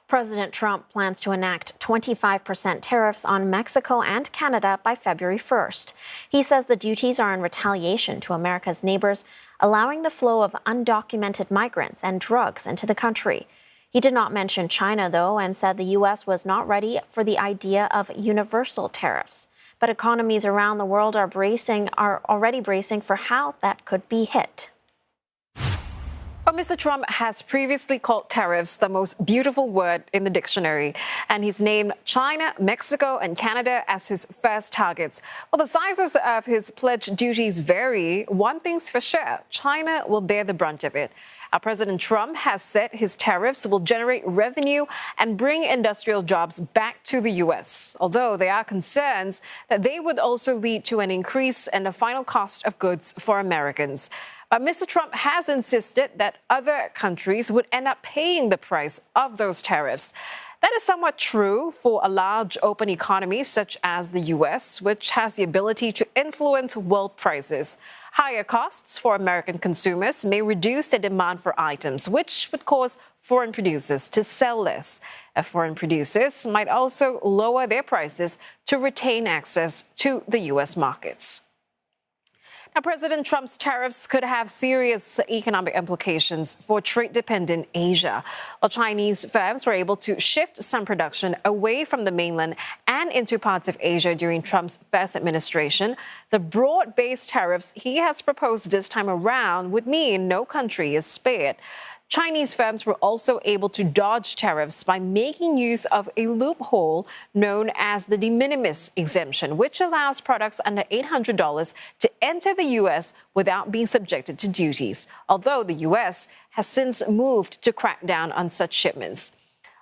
President Trump plans to enact 25% tariffs on Mexico and Canada by February 1st. He says the duties are in retaliation to America's neighbors, allowing the flow of undocumented migrants and drugs into the country. He did not mention China, though, and said the U.S. was not ready for the idea of universal tariffs. But economies around the world are already bracing for how that could be hit. But Mr. Trump has previously called tariffs the most beautiful word in the dictionary, and he's named China, Mexico, and Canada as his first targets. While the sizes of his pledged duties vary, one thing's for sure, China will bear the brunt of it. President Trump has said his tariffs will generate revenue and bring industrial jobs back to the U.S., although there are concerns that they would also lead to an increase in the final cost of goods for Americans. But Mr. Trump has insisted that other countries would end up paying the price of those tariffs. That is somewhat true for a large open economy such as the U.S., which has the ability to influence world prices. Higher costs for American consumers may reduce the demand for items, which would cause foreign producers to sell less. Foreign producers might also lower their prices to retain access to the U.S. markets. Now, President Trump's tariffs could have serious economic implications for trade-dependent Asia. While Chinese firms were able to shift some production away from the mainland and into parts of Asia during Trump's first administration, the broad-based tariffs he has proposed this time around would mean no country is spared. Chinese firms were also able to dodge tariffs by making use of a loophole known as the de minimis exemption, which allows products under $800 to enter the U.S. without being subjected to duties, although the U.S. has since moved to crack down on such shipments.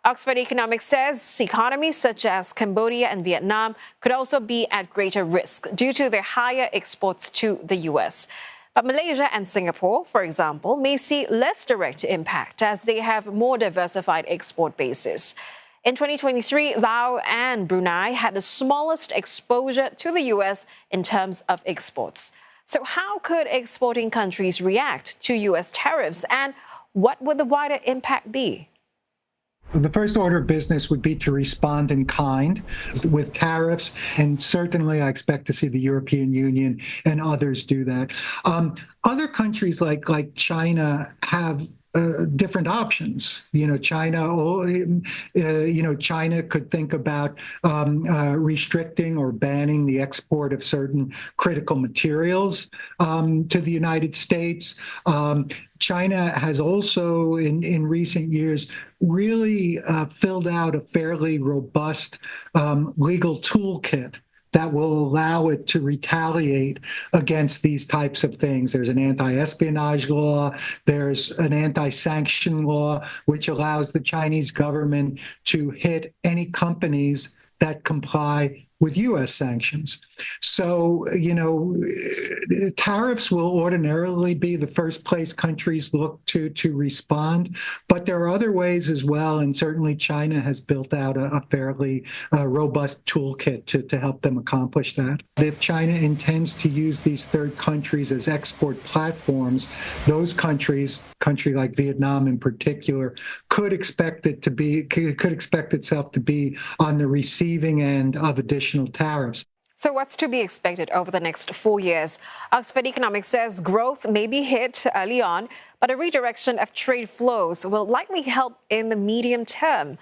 Oxford Economics says economies such as Cambodia and Vietnam could also be at greater risk due to their higher exports to the U.S. But Malaysia and Singapore, for example, may see less direct impact as they have more diversified export bases. In 2023, Laos and Brunei had the smallest exposure to the U.S. in terms of exports. So how could exporting countries react to U.S. tariffs, and what would the wider impact be? The first order of business would be to respond in kind with tariffs, and certainly I expect to see the European Union and others do that. Other countries like China have different options. China could think about restricting or banning the export of certain critical materials to the United States. China has also, in recent years, really filled out a fairly robust legal toolkit that will allow it to retaliate against these types of things. There's an anti-espionage law, there's an anti-sanction law, which allows the Chinese government to hit any companies that comply with U.S. sanctions. So, tariffs will ordinarily be the first place countries look to respond, but there are other ways as well, and certainly China has built out a fairly robust toolkit to help them accomplish that. If China intends to use these third countries as export platforms, those countries like Vietnam in particular, could expect itself to be on the receiving end of additional tariffs. So what's to be expected over the next 4 years? Oxford Economics says growth may be hit early on, but a redirection of trade flows will likely help in the medium term.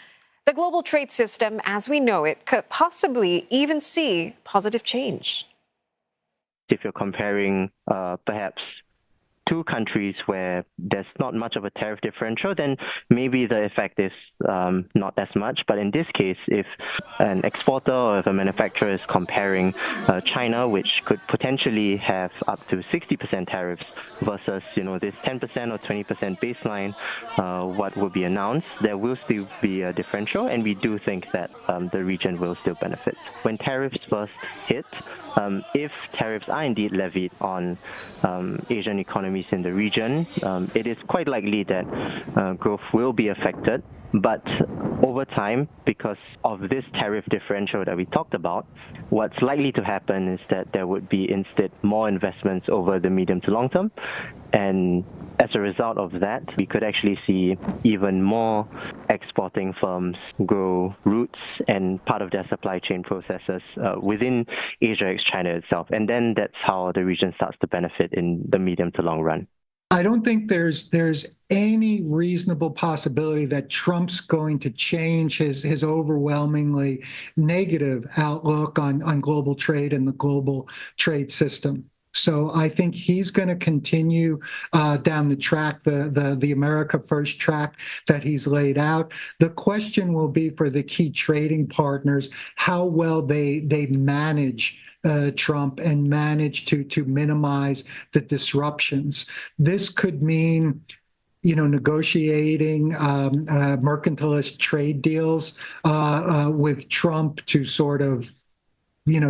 The global trade system, as we know it, could possibly even see positive change. If you're comparing perhaps two countries where there's not much of a tariff differential, then maybe the effect is not as much. But in this case, if an exporter or if a manufacturer is comparing China, which could potentially have up to 60% tariffs versus, this 10% or 20% baseline, what will be announced, there will still be a differential, and we do think that the region will still benefit. When tariffs first hit, if tariffs are indeed levied on Asian economies in the region, it is quite likely that growth will be affected. But over time, because of this tariff differential that we talked about, what's likely to happen is that there would be instead more investments over the medium to long term. And as a result of that, we could actually see even more exporting firms grow roots and part of their supply chain processes within Asia ex-China itself. And then that's how the region starts to benefit in the medium to long run. I don't think there's any reasonable possibility that Trump's going to change his overwhelmingly negative outlook on global trade and the global trade system. So I think he's going to continue down the track, the America First track that he's laid out. The question will be for the key trading partners how well they manage Trump and manage to minimize the disruptions. This could mean, negotiating mercantilist trade deals with Trump to sort of,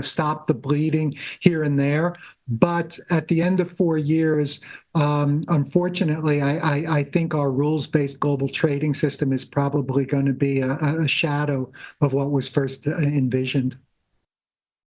stop the bleeding here and there. But at the end of 4 years, unfortunately, I think our rules-based global trading system is probably going to be a shadow of what was first envisioned.